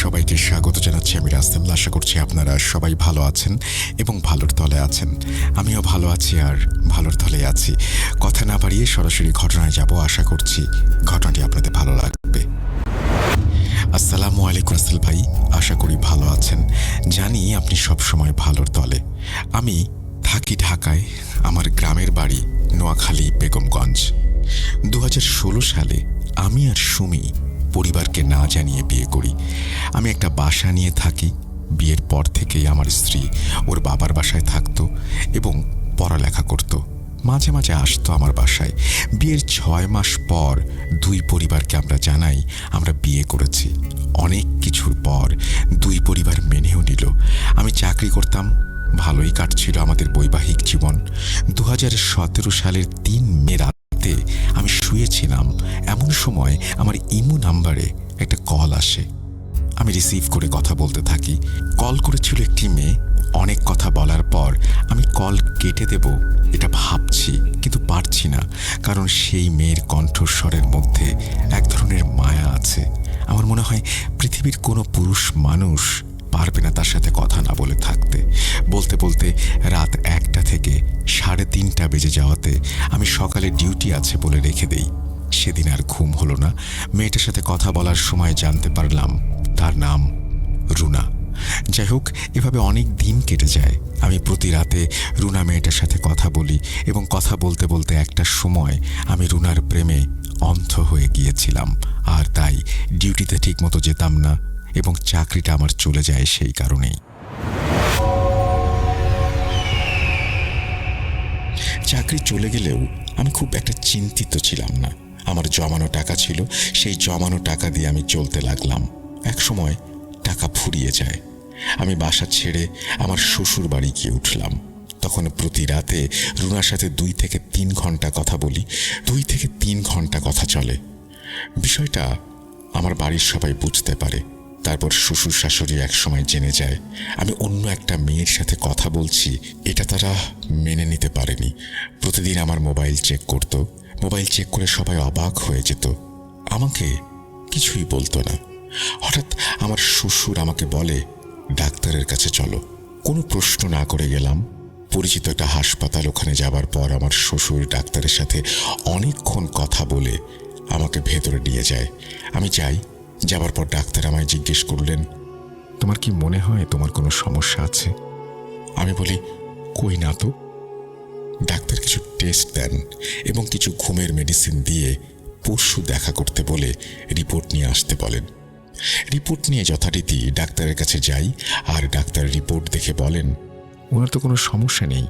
সবাইকে স্বাগত জানাচ্ছি। আমি রাস্তেমলা। আশা করছি আপনারা সবাই ভালো আছেন এবং ভালোর তলে আছেন। আমিও ভালো আছি আর ভালোর তলে আছি। কথা না বাড়িয়ে সরাসরি ঘটনায় যাব। আশা করছি ঘটনাটি আপনাদের ভালো লাগবে। আসসালামু আলাইকুম রাসেল ভাই, আশা করি ভালো আছেন। জানি আপনি সবসময় ভালোর তলে। আমি থাকি ঢাকায়, আমার গ্রামের বাড়ি নোয়াখালী বেগমগঞ্জ। 2016 সালে আমি আর সুমি পরিবারকে না জানিয়ে বিয়ে করি। আমি একটা বাসা নিয়ে থাকি। বিয়ের পর থেকেই আমার স্ত্রী ওর বাবার বাসায় থাকতো এবং পড়ালেখা করত। মাঝে মাঝে আসতো আমার বাসায়। বিয়ের 6 মাস পর দুই পরিবারকে আমরা জানাই আমরা বিয়ে করেছি। অনেক কিছুর পর দুই পরিবার মেনেও নিল। আমি চাকরি করতাম, ভালোই কাটছিল আমাদের বৈবাহিক জীবন। 2017 সালের 3 মে রাতে আমি শুয়েছিলাম। এমন সময় আমার ইমো নাম্বারে একটা কল আসে। আমি রিসিভ করে কথা বলতে থাকি। কল করেছিল একটি মেয়ে। অনেক কথা বলার পর আমি কল কেটে দেব এটা ভাবছি, কিন্তু পারছি না, কারণ সেই মেয়ের কণ্ঠস্বরের মধ্যে এক ধরনের মায়া আছে। আমার মনে হয় পৃথিবীর কোনো পুরুষ মানুষ পারবে না তার সাথে কথা না বলে থাকতে। বলতে বলতে রাত 1টা থেকে 3:30 বেজে যাওয়াতে আমি সকালে ডিউটি আছে বলে রেখে দেই। সেদিন আর ঘুম হলো না। মেয়েটার সাথে কথা বলার সময় জানতে পারলাম তার নাম রুনা। যাই হোক, এভাবে অনেক দিন কেটে যায়। আমি প্রতি রাতে রুনা মেয়েটার সাথে কথা বলি এবং কথা বলতে বলতে একটা সময় আমি রুনার প্রেমে অন্ধ হয়ে গিয়েছিলাম। আর তাই ডিউটিতে ঠিকমতো যেতাম না এবং চাকরিটা আমার চলে যায় সেই কারণেই। চাকরি চলে গেলেও আমি খুব একটা চিন্তিত ছিলাম না। আমার জমানো টাকা ছিল, সেই জমানো টাকা দিয়ে আমি চলতে লাগলাম। এক সময় টাকা ফুরিয়ে যায়। আমি বাসা ছেড়ে আমার শ্বশুর বাড়ি গিয়ে উঠলাম। তখন প্রতি রাতে রুনার সাথে 2 থেকে 3 ঘন্টা কথা বলি। 2 থেকে 3 ঘন্টা কথা চলে। বিষয়টা আমার বাড়ির সবাই বুঝতে পারে। তারপর শ্বশুর শাশুড়ি এক সময় জেনে যায় আমি অন্য একটা মেয়ের সাথে কথা বলছি। এটা তারা মেনে নিতে পারেনি। প্রতিদিন আমার মোবাইল চেক করত। মোবাইল চেক করে সবাই অবাক হয়ে যেত, আমাকে কিছুই বলতো না। হঠাৎ আমার শ্বশুর আমাকে বলে, ডাক্তারের কাছে চলো। কোনো প্রশ্ন না করে গেলাম। পরিচিত একটা হাসপাতাল। ওখানে যাবার পর আমার শ্বশুর ডাক্তারের সাথে অনেকক্ষণ কথা বলে আমাকে ভেতরে নিয়ে যায়। আমি যাই। যাবার পর ডাক্তার আমায় জিজ্ঞেস করলেন, তোমার কি মনে হয় তোমার কোনো সমস্যা আছে? আমি বলি, কই না তো। ডাক্তার কিছু টেস্ট দেন এবং কিছু ঘুমের মেডিসিন দিয়ে পরশু দেখা করতে বলে রিপোর্ট নিয়ে আসতে বলেন। রিপোর্ট নিয়ে যথারীতি ডাক্তারের কাছে যাই আর ডাক্তার রিপোর্ট দেখে বলেন, ওনার তো কোনো সমস্যা নেই,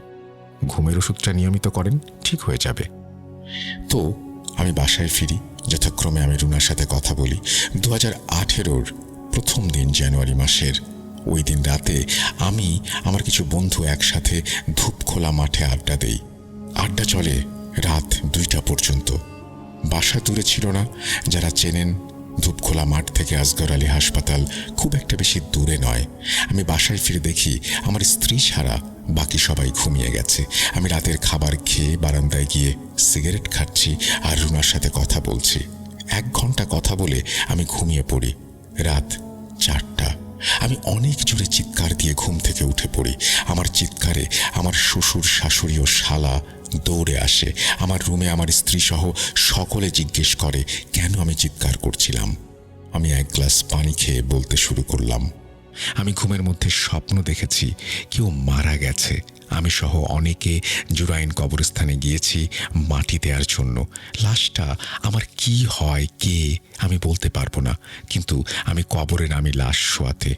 ঘুমের ওষুধটা নিয়মিত করেন, ঠিক হয়ে যাবে। তো আমি বাসায় ফিরি। যথাক্রমে আমি রুনার সাথে কথা বলি। 2018-র প্রথম দিন, জানুয়ারি মাসের ওই দিন রাতে আমি আমার কিছু বন্ধু একসাথে ধূপখোলা মাঠে আড্ডা দেই। আড্ডা চলে রাত 2টা পর্যন্ত। বাসা দূরে ছিল না। যারা চেনেন, ধূপখোলা মাঠ থেকে আসগর আলী হাসপাতাল খুব একটা বেশি দূরে নয়। আমি বাসায় ফিরে দেখি আমার স্ত্রী ছাড়া বাকি সবাই ঘুমিয়ে গেছে। আমি রাতের খাবার খেয়ে বারান্দায় গিয়ে সিগারেট খাচ্ছি আর রুনার সাথে কথা বলছি। 1 ঘন্টা কথা বলে আমি ঘুমিয়ে পড়ি। রাত 4টা। আমি অনেক জোরে চিৎকার দিয়ে ঘুম থেকে উঠে পড়ি। আমার চিৎকারে আমার শ্বশুর শাশুড়ি ও শালা দৌড়ে আসে। আমার রুমে আমার স্ত্রী সহ সকলে জিজ্ঞেস করে কেন আমি চিৎকার করছিলাম। আমি 1 গ্লাস পানি খেয়ে বলতে শুরু করলাম, আমি ঘুমের মধ্যে স্বপ্ন দেখেছি কেউ মারা গেছে। আমি সহ অনেকে জুরাইন কবরস্থানে গিয়েছি মাটি দেওয়ার জন্য। লাশটা আমার কি হয়, কে, আমি বলতে পারবো না, কিন্তু আমি কবরে নামি লাশ শোয়াতে।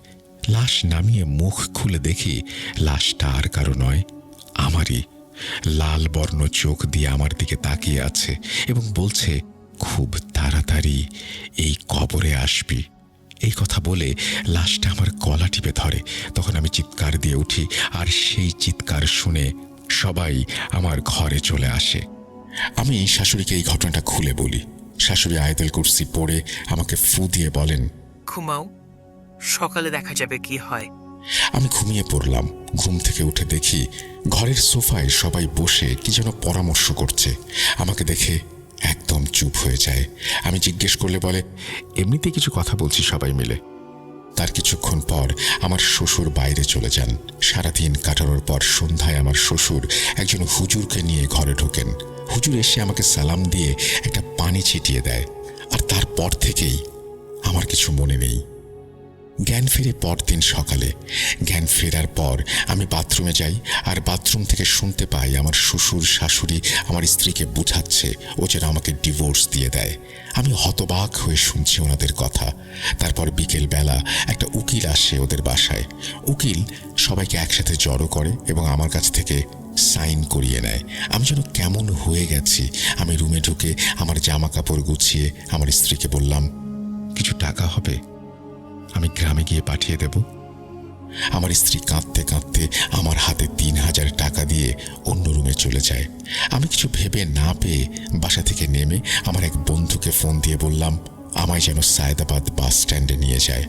লাশ নামিয়ে মুখ খুলে দেখি লাশটা আর কারো নয়, আমারই। লাল বর্ণ চোখ দিয়ে আমার দিকে তাকিয়ে আছে এবং বলছে, খুব তাড়াতাড়ি এই কবরে আসবি। এই কথা বলে লাশটা আমার গলা টিপে ধরে। তখন আমি চিৎকার দিয়ে উঠি আর সেই চিৎকার শুনে সবাই আমার ঘরে চলে আসে। আমি শাশুড়িকে এই ঘটনাটা খুলে বলি। শাশুড়ি আয়াতুল কুরসি পড়ে আমাকে ফু দিয়ে বলেন, ঘুমাও, সকালে দেখা যাবে কি হয়। আমি ঘুমিয়ে পড়লাম। ঘুম থেকে উঠে দেখি ঘরের সোফায় সবাই বসে কি যেন পরামর্শ করছে। আমাকে দেখে একদম চুপ হয়ে যায়। আমি জিজ্ঞেস করলে বলে, এমনিতে কিছু কথা বলছি সবাই মিলে। তার কিছুক্ষণ পর আমার শ্বশুর বাইরে চলে যান। সারাদিন কাটানোর পর সন্ধ্যায় আমার শ্বশুর একজন হুজুরকে নিয়ে ঘরে ঢোকেন। হুজুর এসে আমাকে সালাম দিয়ে একটা পানি ছিটিয়ে দেয়, আর তারপর থেকেই আমার কিছু মনে নেই। জ্ঞান ফিরে পরদিন সকালে। জ্ঞান ফেরার পর আমি বাথরুমে যাই, আর বাথরুম থেকে শুনতে পাই আমার শ্বশুর শাশুড়ি আমার স্ত্রীকে বুঝাচ্ছে ও যেন আমাকে ডিভোর্স দিয়ে দেয়। আমি হতবাক হয়ে শুনছি ওনাদের কথা। তারপর বিকেলবেলা একটা উকিল আসে ওদের বাসায়। উকিল সবাইকে একসাথে জড়ো করে এবং আমার কাছ থেকে সাইন করিয়ে নেয়। আমি যেন কেমন হয়ে গেছি। আমি রুমে ঢুকে আমার জামা কাপড় গুছিয়ে আমার স্ত্রীকে বললাম, কিছু টাকা হবে, আমি গ্রামে গিয়ে পাঠিয়ে দেব। আমার স্ত্রী কাঁদতে কাঁদতে আমার হাতে ৩,০০০ টাকা দিয়ে অন্য রুমে চলে যায়। আমি কিছু ভেবে না পেয়ে বাসা থেকে নেমে আমার এক বন্ধুকে ফোন দিয়ে বললাম আমায় যেন সায়েদাবাদ বাস স্ট্যান্ডে নিয়ে যায়।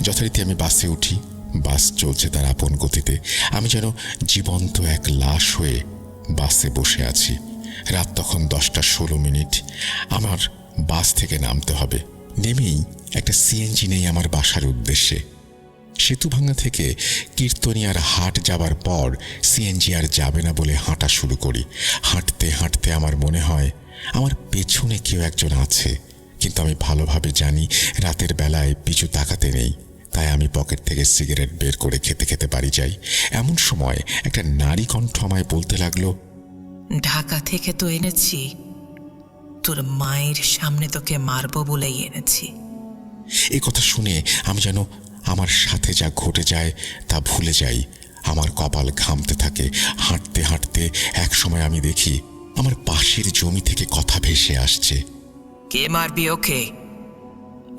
যথারীতি আমি বাসে উঠি। বাস চলছে তার আপন গতিতে। আমি যেন জীবন্ত এক লাশ হয়ে বাসে বসে আছি। রাত তখন 10:16। আমার বাস থেকে নামতে হবে। নেমেই একটা সিএনজি নেই আমার বাসার উদ্দেশ্যে। সেতুভাঙ্গা থেকে কীর্তনিয়ার হাট যাবার পর সিএনজি আর যাবে না বলে হাঁটা শুরু করি। হাঁটতে হাঁটতে আমার মনে হয় আমার পেছনে কেউ একজন আছে, কিন্তু আমি ভালোভাবে জানি রাতের বেলায় পিছু তাকাতে নেই। তাই আমি পকেট থেকে সিগারেট বের করে খেতে খেতে বাড়ি যাই। এমন সময় একটা নারী কণ্ঠ আমায় বলতে লাগলো, ঢাকা থেকে তো এনেছি, তোর মায়ের সামনে তোকে মারবো বলেই এনেছি। এ কথা শুনে আমি যেন আমার সাথে যা ঘটে যায় তা ভুলে যাই। আমার কপাল ঘামতে থাকে। হাঁটতে হাঁটতে এক সময় আমি দেখি আমার পাশের জমি থেকে কথা ভেসে আসছে। কে মারবি ওকে?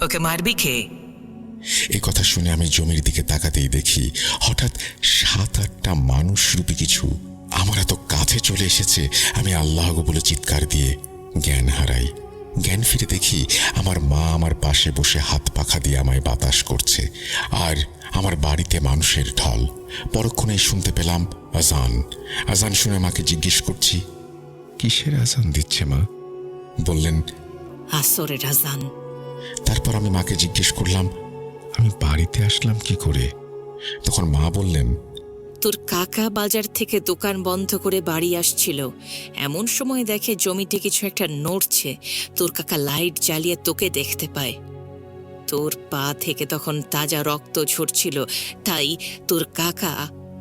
ওকে মারবি কে? এ কথা শুনে আমি জমির দিকে তাকাতেই দেখি হঠাৎ 7-8টা মানুষরূপী কিছু আমার এত কাছে চলে এসেছে। আমি আল্লাহ বলে চিৎকার দিয়ে জ্ঞান হারাই। জ্ঞান ফিরে দেখি আমার মা আমার পাশে বসে হাত পাখা দিয়ে আমায় বাতাস করছে, আর আমার বাড়িতে মানুষের ঢল। পরক্ষণেই শুনতে পেলাম আজান। আজান শুনে মাকে জিজ্ঞেস করছি, কিসের আজান দিচ্ছে মা? বললেন, আসরের আজান। তারপর আমি মাকে জিজ্ঞেস করলাম, আমি বাড়িতে আসলাম কি করে? তখন মা বললেন, তোর কাকা বাজার থেকে দোকান বন্ধ করে বাড়ি আসছিল, এমন সময় দেখে জমিতে কিছু একটা নড়ছে। তোর কাকা লাইট জ্বালিয়ে তোকে দেখতে পায়। তোর পা থেকে তখন তাজা রক্ত ঝরছিল, তাই তোর কাকা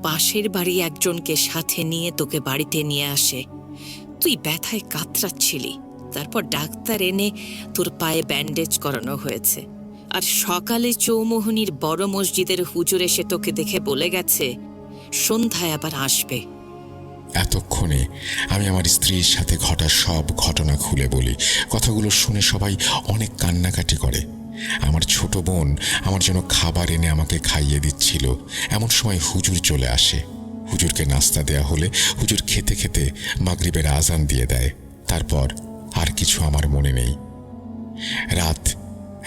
পাশের বাড়ি একজনকে সাথে নিয়ে তোকে বাড়িতে নিয়ে আসে। তুই ব্যথায় কাতরাচ্ছিলি। তারপর ডাক্তার এনে তোর পায়ে ব্যান্ডেজ করানো হয়েছে। আর সকালে চৌমোহনীর বড় মসজিদের হুজুর এসে তোকে দেখে বলে গেছে সন্ধ্যায় আবার আসবে। এতক্ষণে আমি আমার স্ত্রীর সাথে ঘটা সব ঘটনা খুলে বলি। কথাগুলো শুনে সবাই অনেক কান্নাকাটি করে। আমার ছোট বোন আমার জন্য খাবার এনে আমাকে খাইয়ে দিচ্ছিল। এমন সময় হুজুর চলে আসে। হুজুরকে নাস্তা দেয়া হলে হুজুর খেতে খেতে মাগরিবের আজান দিয়ে দেয়। তারপর আর কিছু আমার মনে নেই। রাত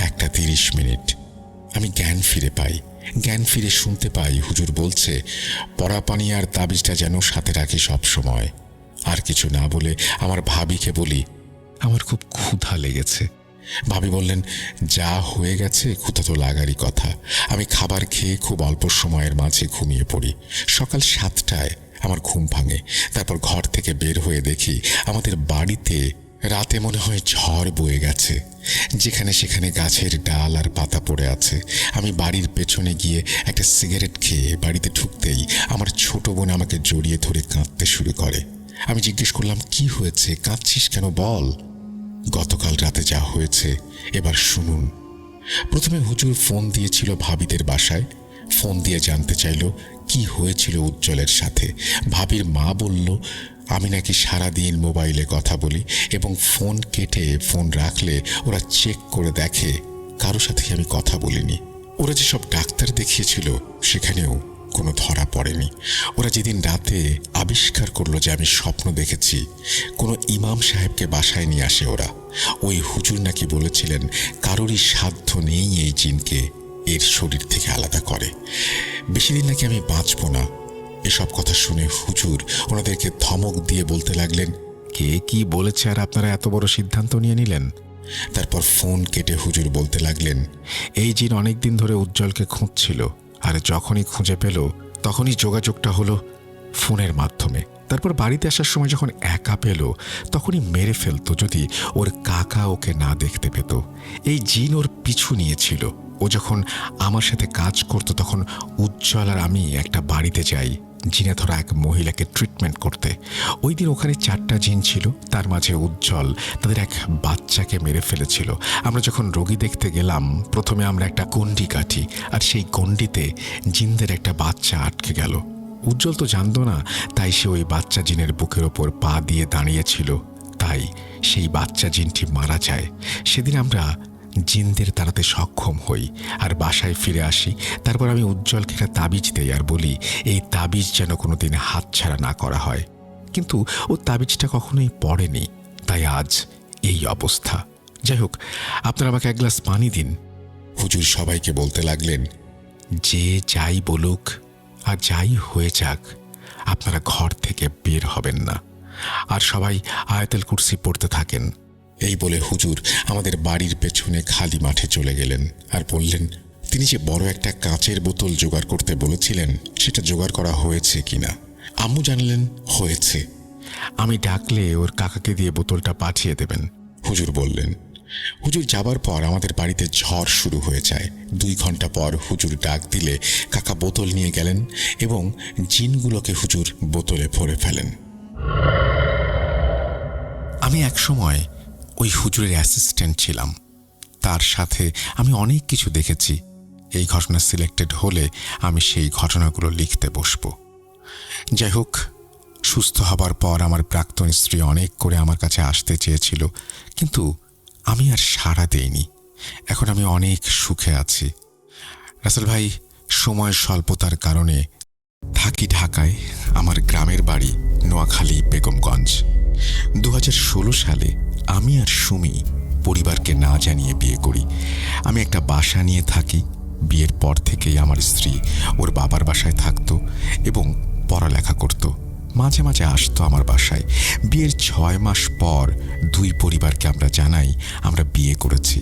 1:30। আমি জ্ঞান ফিরে পাই। জ্ঞান ফিরে শুনতে পাই হুজুর বলছে, পরা পানি আর তাবিজটা যেন সাথে রাখি সব সময়। আর কিছু না বলে আমার ভাবিকে বলি, আমার খুব ক্ষুধা লেগেছে। ভাবি বললেন, যা হয়ে গেছে ক্ষুধা তো লাগারই কথা। আমি খাবার খেয়ে খুব অল্প সময়ের মাঝে ঘুমিয়ে পড়ি। সকাল 7টায় আমার ঘুম ভাঙে। তারপর ঘর থেকে বের হয়ে দেখি আমাদের বাড়িতে রাতে মনে হয় ঝড় বয়ে গেছে। যেখানে সেখানে গাছের ডাল আর পাতা পড়ে আছে। আমি বাড়ির পেছনে গিয়ে একটা সিগারেট খেয়ে বাড়িতে ঢুকতেই আমার ছোট বোন আমাকে জড়িয়ে ধরে কাঁদতে শুরু করে। আমি জিজ্ঞেস করলাম, কি হয়েছে, কাঁদছিস কেন, বল। গতকাল রাতে যা হয়েছে এবার শুনুন। প্রথমে হুজুর ফোন দিয়েছিল ভাবিদের বাসায়। ফোন দিয়ে জানতে চাইল কি হয়েছিল উজ্জ্বলের সাথে। ভাবির মা বলল, আমি নাকি সারাদিন মোবাইলে কথা বলি এবং ফোন কেটে ফোন রাখলে ওরা চেক করে দেখে কারো সাথে আমি কথা বলিনি। ওরা যেসব ডাক্তার দেখিয়েছিল সেখানেও কোনো ধরা পড়েনি। ওরা যেদিন রাতে আবিষ্কার করলো যে আমি স্বপ্ন দেখেছি, কোনো ইমাম সাহেবকে বাসায় নিয়ে আসে ওরা। ওই হুজুর নাকি বলেছিলেন কারোরই সাধ্য নেই এই জিনকে এর শরীর থেকে আলাদা করে। বেশি দিন নাকি আমি বাঁচব না। এসব কথা শুনে হুজুর ওনাদেরকে ধমক দিয়ে বলতে লাগলেন, কে কি বলেছে আর আপনারা এত বড় সিদ্ধান্ত নিয়ে নিলেন? তারপর ফোন কেটে হুজুর বলতে লাগলেন, এই জিন অনেক দিন ধরে উজ্জ্বলকে খুঁজছিল, আর যখনই খুঁজে পেল তখনই যোগাযোগটা হলো ফোনের মাধ্যমে। তারপর বাড়িতে আসার সময় যখন একা পেল তখনই মেরে ফেলতো যদি ওর কাকা ওকে না দেখতে পেত। এই জিন ওর পিছু নিয়েছিল। ও যখন আমার সাথে কাজ করতো তখন উজ্জ্বল আর আমি একটা বাড়িতে যাই জিনে ধরা এক মহিলাকে ট্রিটমেন্ট করতে। ওই দিন ওখানে 4টা জিন ছিল, তার মাঝে উজ্জ্বল তাদের এক বাচ্চাকে মেরে ফেলেছিল। আমরা যখন রোগী দেখতে গেলাম প্রথমে আমরা একটা গণ্ডি কাটি, আর সেই গণ্ডিতে জিনদের একটা বাচ্চা আটকে গেল। উজ্জ্বল তো জানতো না, তাই সে ওই বাচ্চা জিনের বুকের ওপর পা দিয়ে দাঁড়িয়েছিল, তাই সেই বাচ্চা জিনটি মারা যায়। সেদিন আমরা জিনদের তাড়াতে সক্ষম হই আর বাসায় ফিরে আসি। তারপর আমি উজ্জ্বলকে একটা তাবিজ দেই আর বলি এই তাবিজ যেন কোনোদিন হাতছাড়া না করা হয়, কিন্তু ও তাবিজটা কখনোই পড়েনি, তাই আজ এই অবস্থা। যাই হোক, আপনারা আমাকে এক গ্লাস পানি দিন। হুজুর সবাইকে বলতে লাগলেন, যে যাই বলুক আর যাই হয়ে যাক, আপনারা ঘর থেকে বের হবেন না, আর সবাই আয়াতুল কুরসি পড়তে থাকেন। এই বলে হুজুর আমাদের বাড়ির পেছনে খালি মাঠে চলে গেলেন আর বললেন, তিনি যে বড় একটা কাঁচের বোতল জোগাড় করতে বলেছিলেন সেটা জোগাড় করা হয়েছে কিনা। আম্মু জানলেন হয়েছে। আমি ডাকলে ওর কাকাকে দিয়ে বোতলটা পাঠিয়ে দেবেন। হুজুর বললেন। হুজুর যাবার পর আমাদের বাড়িতে ঝড় শুরু হয়ে যায়। 2 ঘন্টা পর হুজুর ডাক দিলে কাকা বোতল নিয়ে গেলেন এবং জিনগুলোকে হুজুর বোতলে ভরে ফেলেন। আমি এক সময় ওই হুজুরের অ্যাসিস্ট্যান্ট ছিলাম, তার সাথে আমি অনেক কিছু দেখেছি। এই ঘটনা সিলেক্টেড হলে আমি সেই ঘটনাগুলো লিখতে বসব। যাই হোক, সুস্থ হবার পর আমার প্রাক্তন স্ত্রী অনেক করে আমার কাছে আসতে চেয়েছিল, কিন্তু আমি আর সাড়া দেইনি। এখন আমি অনেক সুখে আছি। রাসেল ভাই, সময় স্বল্পতার কারণে থাকি ঢাকায়। আমার গ্রামের বাড়ি নোয়াখালী বেগমগঞ্জ। 2016 সালে আমি আর সুমি পরিবারকে না জানিয়ে বিয়ে করি। আমি একটা বাসা নিয়ে থাকি। বিয়ের পর থেকেই আমার স্ত্রী ওর বাবার বাসায় থাকতো এবং পড়ালেখা করত। মাঝে মাঝে আসতো আমার বাসায়। বিয়ের 6 মাস পর 2 পরিবারকে আমরা জানাই আমরা বিয়ে করেছি।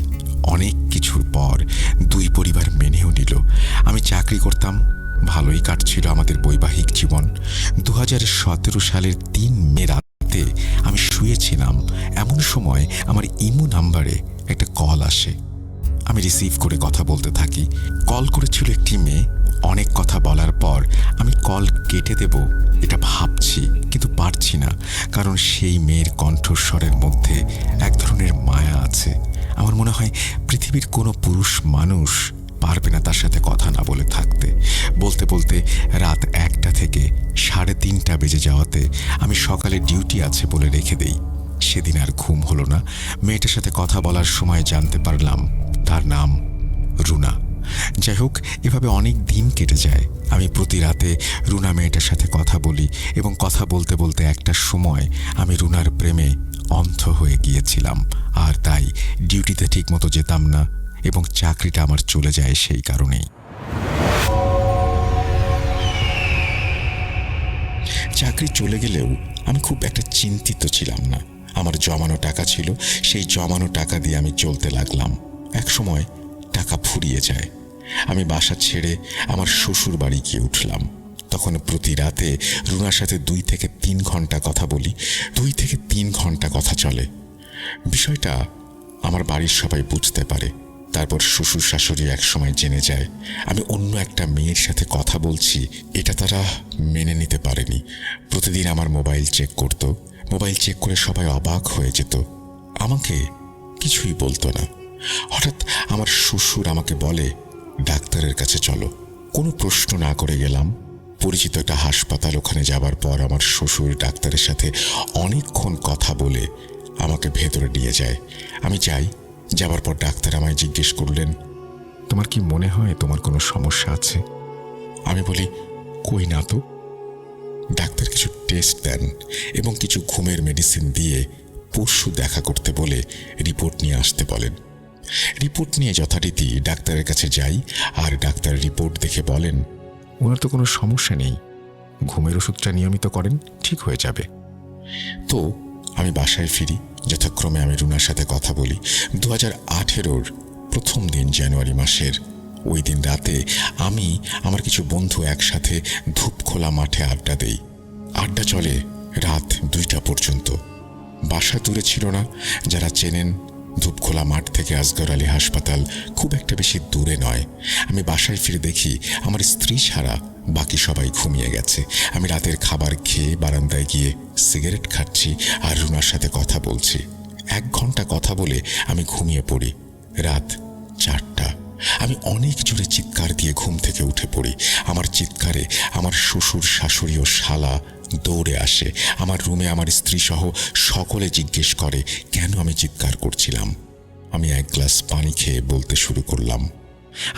অনেক কিছুর পর 2 পরিবার মেনেও নিল। আমি চাকরি করতাম, ভালোই কাটছিল আমাদের বৈবাহিক জীবন। 2017 সালের 3 মে রাতে আমি শুয়েছিলাম, এমন সময় আমার ইমো নাম্বারে একটা কল আসে। আমি রিসিভ করে কথা বলতে থাকি। কল করেছিল একটি মেয়ে। অনেক কথা বলার পর আমি কল কেটে দেব এটা ভাবছি, কিন্তু পারছি না, কারণ সেই মেয়ের কণ্ঠস্বরের মধ্যে এক ধরনের মায়া আছে। আমার মনে হয় পৃথিবীর কোনো পুরুষ মানুষ পারবে না তার সাথে কথা না বলে থাকতে। বলতে বলতে রাত 1টা থেকে 3:30 বেজে যাওয়াতে আমি সকালে ডিউটি আছে বলে রেখে দেই। সেদিন আর ঘুম হলো না। মেয়েটার সাথে কথা বলার সময় জানতে পারলাম তার নাম রুনা। যাই হোক, এভাবে অনেক দিন কেটে যায়। আমি প্রতি রাতে রুনা মেয়েটার সাথে কথা বলি এবং কথা বলতে বলতে একটা সময় আমি রুনার প্রেমে অন্ধ হয়ে গিয়েছিলাম, আর তাই ডিউটিতে ঠিকমতো যেতাম না এবং চাকরিটা আমার চলে যায় সেই কারণেই। চাকরি চলে গেলেও আমি খুব একটা চিন্তিত ছিলাম না। আমার জমানো টাকা ছিল, সেই জমানো টাকা দিয়ে আমি চলতে লাগলাম। এক সময় টাকা ফুরিয়ে যায়। আমি বাসা ছেড়ে আমার শ্বশুর বাড়ি গিয়ে উঠলাম। তখন প্রতি রাতে রুনার সাথে 2 থেকে 3 ঘন্টা কথা বলি। 2 থেকে 3 ঘন্টা কথা চলে। বিষয়টা আমার বাড়ির সবাই বুঝতে পারে। তারপর শ্বশুর শাশুড়ি এক সময় জেনে যায় আমি অন্য একটা মেয়ের সাথে কথা বলছি। এটা তারা মেনে নিতে পারেনি। প্রতিদিন আমার মোবাইল চেক করত। মোবাইল চেক করে সবাই অবাক হয়ে যেত, আমাকে কিছুই বলতো না। হঠাৎ আমার শ্বশুর আমাকে বলে, ডাক্তারের কাছে চলো। কোনো প্রশ্ন না করে গেলাম। পরিচিত একটা হাসপাতাল। ওখানে যাবার পর আমার শ্বশুর ডাক্তারের সাথে অনেকক্ষণ কথা বলে আমাকে ভেতরে নিয়ে যায়। আমি যাই। যাবার পর ডাক্তার আমায় জিজ্ঞেস করলেন, তোমার কি মনে হয় তোমার কোনো সমস্যা আছে? আমি বলি, কই না তো। ডাক্তার কিছু টেস্ট দেন এবং কিছু ঘুমের মেডিসিন দিয়ে পরশু দেখা করতে বলে রিপোর্ট নিয়ে আসতে বলেন। রিপোর্ট নিয়ে যথারীতি ডাক্তারের কাছে যাই, আর ডাক্তার রিপোর্ট দেখে বলেন, ওনার তো কোনো সমস্যা নেই, ঘুমের ওষুধটা নিয়মিত করেন, ঠিক হয়ে যাবে। তো আমি বাসায় ফিরি। যথাক্রমে আমি রুনার সাথে কথা বলি 2018-র প্রথম দিন, জানুয়ারি মাসের। ওই দিন রাতে আমি আমার কিছু বন্ধু একসাথে ধূপখোলা মাঠে আড্ডা দেই। আড্ডা চলে রাত 2টা পর্যন্ত। বাসা দূরে ছিল না। যারা চেনেন, ধূপখোলা মাঠ থেকে আসগর আলী হাসপাতাল খুব একটা বেশি দূরে নয়। আমি বাসায় ফিরে দেখি আমার স্ত্রী ছাড়া বাকি সবাই ঘুমিয়ে গেছে। আমি রাতের খাবার খেয়ে বারান্দায় গিয়ে সিগারেট খাচ্ছি আর রুনার সাথে কথা বলছি। 1 ঘন্টা কথা বলে আমি ঘুমিয়ে পড়ি। রাত 4টা। আমি অনেক জোরে চিৎকার দিয়ে ঘুম থেকে উঠে পড়ি। আমার চিৎকারে আমার শ্বশুর, শাশুড়ি ও শালা দৌড়ে আসে আমার রুমে। আমার স্ত্রী সহ সকলে জিজ্ঞেস করে কেন আমি চিৎকার করছিলাম। আমি 1 গ্লাস পানি খেয়ে বলতে শুরু করলাম,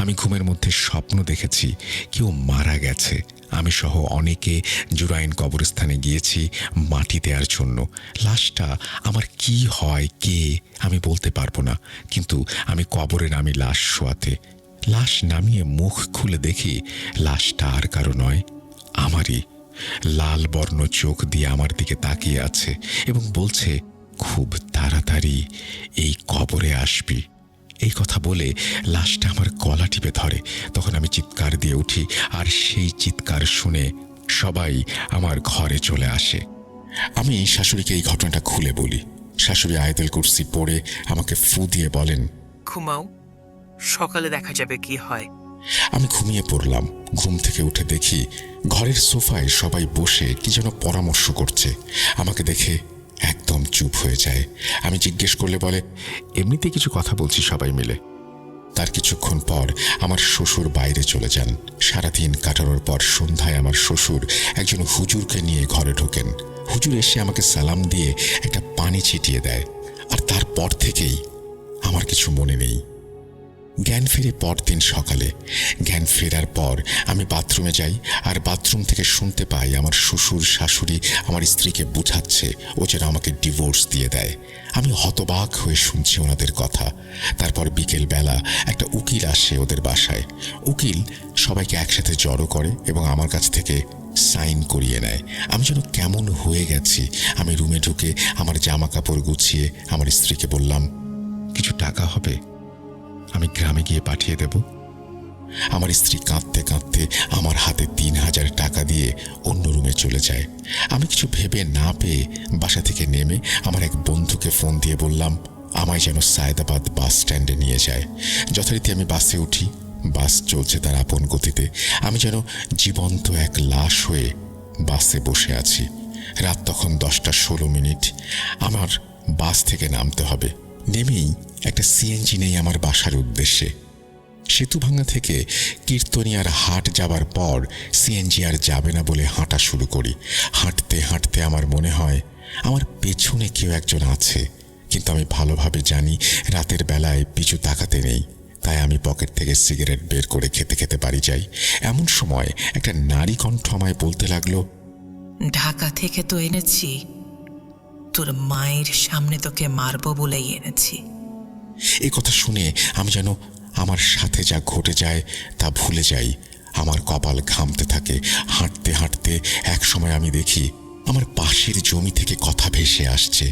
আমি ঘুমের মধ্যে স্বপ্ন দেখেছি কেউ মারা গেছে। আমি সহ অনেকে জুরাইন কবরস্থানে গিয়েছি মাটি দেওয়ার জন্য। লাশটা আমার কি হয়, কে, আমি বলতে পারবো না, কিন্তু আমি কবরে নামি লাশ শোয়াতে। লাশ নামিয়ে মুখ খুলে দেখি লাশটা আর কারো নয়, আমারই। লাল বর্ণ চোখ দিয়ে আমার দিকে তাকিয়ে আছে এবং বলছে, খুব তাড়াতাড়ি এই কবরে আসবি। এই কথা বলে লাশটা আমার গলা টিপে ধরে। তখন আমি চিৎকার দিয়ে উঠি আর সেই চিৎকার শুনে সবাই আমার ঘরে চলে আসে। আমি শাশুড়িকে এই ঘটনাটা খুলে বলি। শাশুড়ি আয়াতুল কুরসি পড়ে আমাকে ফু দিয়ে বলেন, ঘুমাও, সকালে দেখা যাবে কি হয়। আমি ঘুমিয়ে পড়লাম। ঘুম থেকে উঠে দেখি ঘরের সোফায় সবাই বসে কি যেন পরামর্শ করছে। আমাকে দেখে একদম চুপ হয়ে যায়। আমি জিজ্ঞেস করলে বলে, এমনিতে কিছু কথা বলছি সবাই মিলে। তার কিছুক্ষণ পর আমার শ্বশুর বাইরে চলে যান। সারাদিন কাটানোর পর সন্ধ্যায় আমার শ্বশুর একজন হুজুরকে নিয়ে ঘরে ঢোকেন। হুজুর এসে আমাকে সালাম দিয়ে একটা পানি ছিটিয়ে দেয়। আর তারপর থেকেই আমার কিছু মনে নেই। জ্ঞান ফিরে পরদিন সকালে। জ্ঞান ফেরার পর আমি বাথরুমে যাই আর বাথরুম থেকে শুনতে পাই আমার শ্বশুর শাশুড়ি আমার স্ত্রীকে বুঝাচ্ছে ও যেন আমাকে ডিভোর্স দিয়ে দেয়। আমি হতবাক হয়ে শুনছি ওনাদের কথা। তারপর বিকেল বেলা একটা উকিল আসে ওদের বাসায়। উকিল সবাইকে একসাথে জড়ো করে এবং আমার কাছ থেকে সাইন করিয়ে নেয়। আমি যেন কেমন হয়ে গেছি। আমি রুমে ঢুকে আমার জামা কাপড় গুছিয়ে আমার স্ত্রীকে বললাম, কিছু টাকা হবে, আমি গ্রামে গিয়ে পাঠিয়ে দেব। আমার স্ত্রী কাঁদতে কাঁদতে আমার হাতে 3000 টাকা দিয়ে অন্য রুমে চলে যায়। আমি কিছু ভেবে না পেয়ে বাসা থেকে নেমে আমার এক বন্ধুকে ফোন দিয়ে বললাম আমায় যেন সায়দাবাদ বাস স্ট্যান্ডে নিয়ে যায়। যথারীতি আমি বাসে উঠি। বাস চলছে তার আপন গতিতে। আমি যেন জীবন্ত এক লাশ হয়ে বাসে বসে আছি। রাত তখন 10:16। আমার বাস থেকে নামতে হবে। নেমেই একটা সিএনজি নেই আমার বাসার উদ্দেশ্যে। সেতুভাঙা থেকে কীর্তনিয়ার হাট যাবার পর সিএনজি আর যাবে না বলে হাঁটা শুরু করি। হাঁটতে হাঁটতে আমার মনে হয় আমার পেছনে কেউ একজন আছে, কিন্তু আমি ভালোভাবে জানি রাতের বেলায় পিছু তাকাতে নেই। তাই আমি পকেট থেকে সিগারেট বের করে খেতে খেতে বাড়ি যাই। এমন সময় একটা নারী কণ্ঠ আমায় বলতে লাগলো, ঢাকা থেকে তো এনেছি, তোর মায়ের সামনে তোকে মারবো বলেই এনেছি। এই কথা শুনে আমি যেন আমার সাথে যা ঘটে যায় তা ভুলে যাই। আমার কপাল ঘামতে থাকে। হাঁটতে হাঁটতে এক সময় আমি দেখি আমার পাশের জমি থেকে কথা ভেসে আসছে।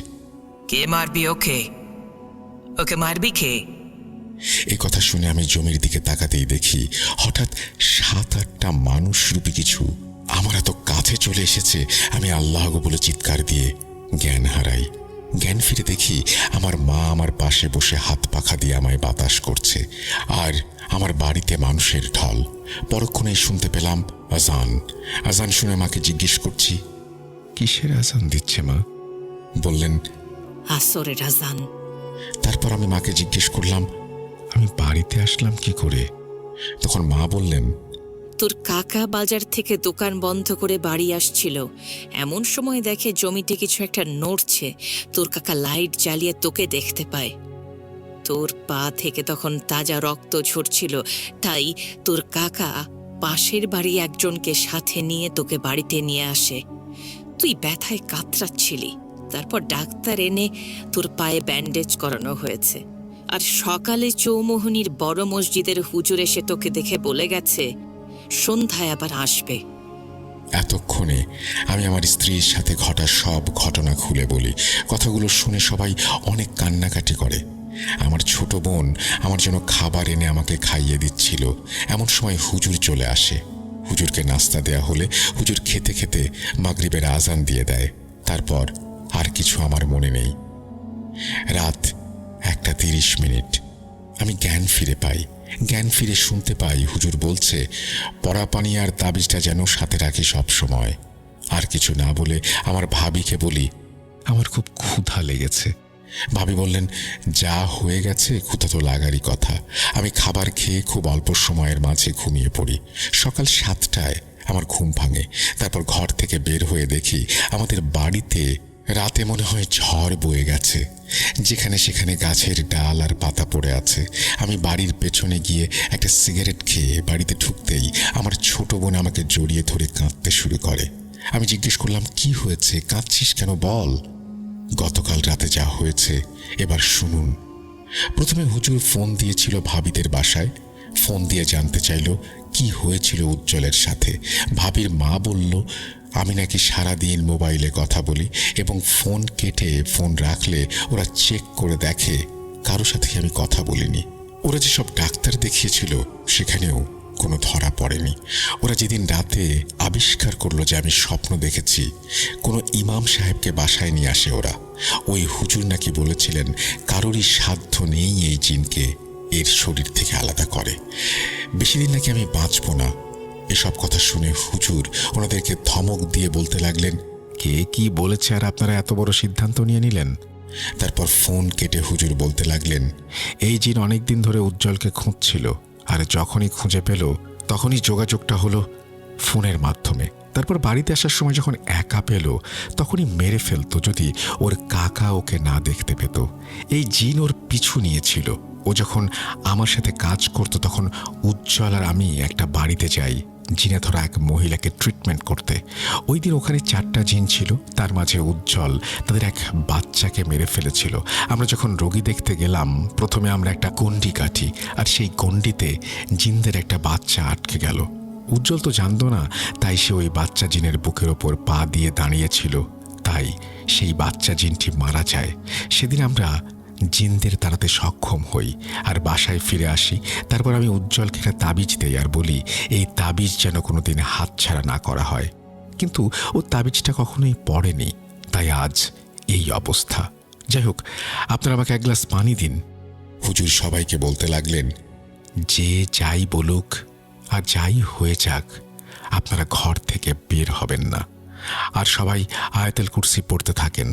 কে মারবি ওকে? ওকে মারবি কে? এই কথা শুনে আমি জমির দিকে তাকাতেই দেখি হঠাৎ 7-8টা মানুষরূপী কিছু আমার এত কাছে চলে এসেছে। আমি আল্লাহ বলে চিৎকার দিয়ে জ্ঞান হারাই। জ্ঞান ফিরে দেখি আমার মা আমার পাশে বসে হাত পাখা দিয়ে আমায় বাতাস করছে আর আমার বাড়িতে মানুষের ঢল। পরক্ষণেই শুনতে পেলাম আজান। আজান শুনে মাকে জিজ্ঞেস করছি, কিসের আজান দিচ্ছে মা? বললেন আসরের আজান। তারপর আমি মাকে জিজ্ঞেস করলাম, আমি বাড়িতে আসলাম কি করে? তখন মা বললেন, তোর কাকা বাজার থেকে দোকান বন্ধ করে বাড়ি আসছিল। এমন সময় দেখে জমিতে কিছু একটা নড়ছে। তোর কাকা লাইট জ্বালিয়ে তোকে দেখতে পায়। তোর পা থেকে তখন তাজা রক্ত ঝরছিল। তাই তোর কাকা পাশের বাড়ি একজনকে সাথে নিয়ে তোকে বাড়িতে নিয়ে আসে। তুই ব্যথায় কাতরাচ্ছিলি। তারপর ডাক্তার এনে তোর পায়ে ব্যান্ডেজ করানো হয়েছে। আর সকালে চৌমোহনীর বড় মসজিদের হুজুর এসে তোকে দেখে বলে গেছে সন্ধ্যায় আবার আসবে। এতক্ষণে আমি আমার স্ত্রীর সাথে ঘটা সব ঘটনা খুলে বলি। কথাগুলো শুনে সবাই অনেক কান্নাকাটি করে। আমার ছোট বোন আমার জন্য খাবার এনে আমাকে খাইয়ে দিচ্ছিল। এমন সময় হুজুর চলে আসে। হুজুরকে নাস্তা দেয়া হলে হুজুর খেতে খেতে মাগরিবের আজান দিয়ে দেয়। তারপর আর কিছু আমার মনে নেই। রাত 1:30। আমি জ্ঞান ফিরে পাই। জ্ঞান ফিরে শুনতে পাই হুজুর বলছে, পরা পানি আর তাবিজটা যেন সাথে রাখি সব সময়। আর কিছু না বলে আমার ভাবিকে বলি, আমার খুব ক্ষুধা লেগেছে। ভাবি বললেন, যা হয়ে গেছে ক্ষুধা তো লাগারই কথা। আমি খাবার খেয়ে খুব অল্প সময়ের মাঝে ঘুমিয়ে পড়ি। সকাল 7টায় আমার ঘুম ভাঙে। তারপর ঘর থেকে বের হয়ে দেখি আমাদের বাড়িতে রাতে মনে হয় ঝড় বয়ে গেছে। যেখানে সেখানে গাছের ডাল আর পাতা পড়ে আছে। আমি বাড়ির পেছনে গিয়ে একটা সিগারেট খেয়ে বাড়িতে ঢুকতেই আমার ছোট বোন আমাকে জড়িয়ে ধরে কাঁদতে শুরু করে। আমি জিজ্ঞেস করলাম, কি হয়েছে, কাঁদছিস কেন, বল। গতকাল রাতে যা হয়েছে এবার শুনুন। প্রথমে হুজুর ফোন দিয়েছিল ভাবিদের বাসায়। ফোন দিয়ে জানতে চাইল কি হয়েছিল উজ্জ্বলের সাথে। ভাবির মা বলল, আমি নাকি সারাদিন মোবাইলে কথা বলি এবং ফোন কেটে ফোন রাখলে ওরা চেক করে দেখে কারো সাথে আমি কথা বলিনি। ওরা যেসব ডাক্তার দেখিয়েছিল সেখানেও কোনো ধরা পড়েনি। ওরা যেদিন রাতে আবিষ্কার করলো যে আমি স্বপ্ন দেখেছি, কোনো ইমাম সাহেবকে বাসায় নিয়ে আসে ওরা। ওই হুজুর নাকি বলেছিলেন কারোরই সাধ্য নেই এই জিনকে এর শরীর থেকে আলাদা করে। বেশি দিন নাকি আমি বাঁচব না। এসব কথা শুনে হুজুর ওনাদেরকে ধমক দিয়ে বলতে লাগলেন, কে কি বলেছে আর আপনারা এত বড় সিদ্ধান্ত নিয়ে নিলেন? তারপর ফোন কেটে হুজুর বলতে লাগলেন, এই জিন অনেকদিন ধরে উজ্জ্বলকে খুঁজছিল, আর যখনই খুঁজে পেল তখনই যোগাযোগটা হলো ফোনের মাধ্যমে। তারপর বাড়িতে আসার সময় যখন একা পেল তখনই মেরে ফেলতো যদি ওর কাকা ওকে না দেখতে পেত। এই জিন ওর পিছু নিয়েছিল। ও যখন আমার সাথে কাজ করত তখন উজ্জ্বল আর আমি একটা বাড়িতে যাই জিনে ধরা এক মহিলাকে ট্রিটমেন্ট করতে। ওই দিন ওখানে 4টা জিন ছিল, তার মাঝে উজ্জ্বল তাদের এক বাচ্চাকে মেরে ফেলেছিল। আমরা যখন রোগী দেখতে গেলাম প্রথমে আমরা একটা গণ্ডি কাটি, আর সেই গণ্ডিতে জিনদের একটা বাচ্চা আটকে গেল। উজ্জ্বল তো জানতো না, তাই সে ওই বাচ্চা জিনের বুকের ওপর পা দিয়ে দাঁড়িয়েছিল, তাই সেই বাচ্চা জিনটি মারা যায়। সেদিন আমরা জিনদের তাড়াতে সক্ষম হই আর বাসায় ফিরে আসি। তারপর আমি উজ্জ্বলকে একটা তাবিজ দেই আর বলি এই তাবিজ যেন কোনোদিন হাতছাড়া না করা হয়। কিন্তু ও তাবিজটা কখনোই পড়েনি, তাই আজ এই অবস্থা। যাই হোক, আপনারা আমাকে এক গ্লাস পানি দিন। হুজুর সবাইকে বলতে লাগলেন, যে যাই বলুক আর যাই হয়ে যাক, আপনারা ঘর থেকে বের হবেন না, আর সবাই আয়াতুল কুরসি পড়তে থাকেন।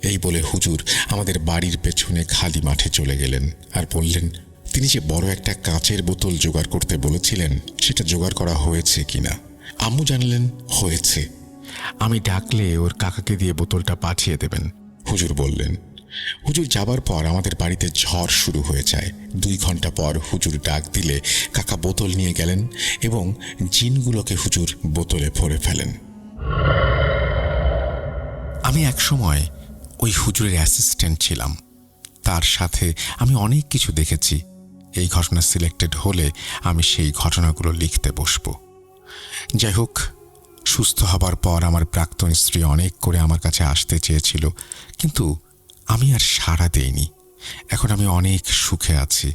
এই বলে হুজুর আমাদের বাড়ির পেছনে খালি মাঠে চলে গেলেন আর বললেন তিনি যে বড় একটা কাঁচের বোতল জোগাড় করতে বলেছিলেন সেটা জোগাড় করা হয়েছে কিনা। আম্মু জানলেন হয়েছে। আমি ডাকলে ওর কাকাকে দিয়ে বোতলটা পাঠিয়ে দেবেন, হুজুর বললেন। হুজুর যাবার পর আমাদের বাড়িতে ঝড় শুরু হয়ে যায়। 2 ঘন্টা পর হুজুর ডাক দিলে কাকা বোতল নিয়ে গেলেন এবং জিনগুলোকে হুজুর বোতলে ভরে ফেলেন। আমি একসময় ওই হুজুরের অ্যাসিস্ট্যান্ট ছিলাম। তার সাথে আমি অনেক কিছু দেখেছি। এই ঘটনা সিলেক্টেড হলে আমি সেই ঘটনাগুলো লিখতে বসব। যাই হোক, সুস্থ হবার পর আমার প্রাক্তন স্ত্রী অনেক করে আমার কাছে আসতে চেয়েছিল, কিন্তু আমি আর সাড়া দেইনি। এখন আমি অনেক সুখে আছি।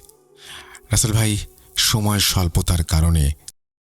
রাসেল ভাই, সময় স্বল্পতার কারণে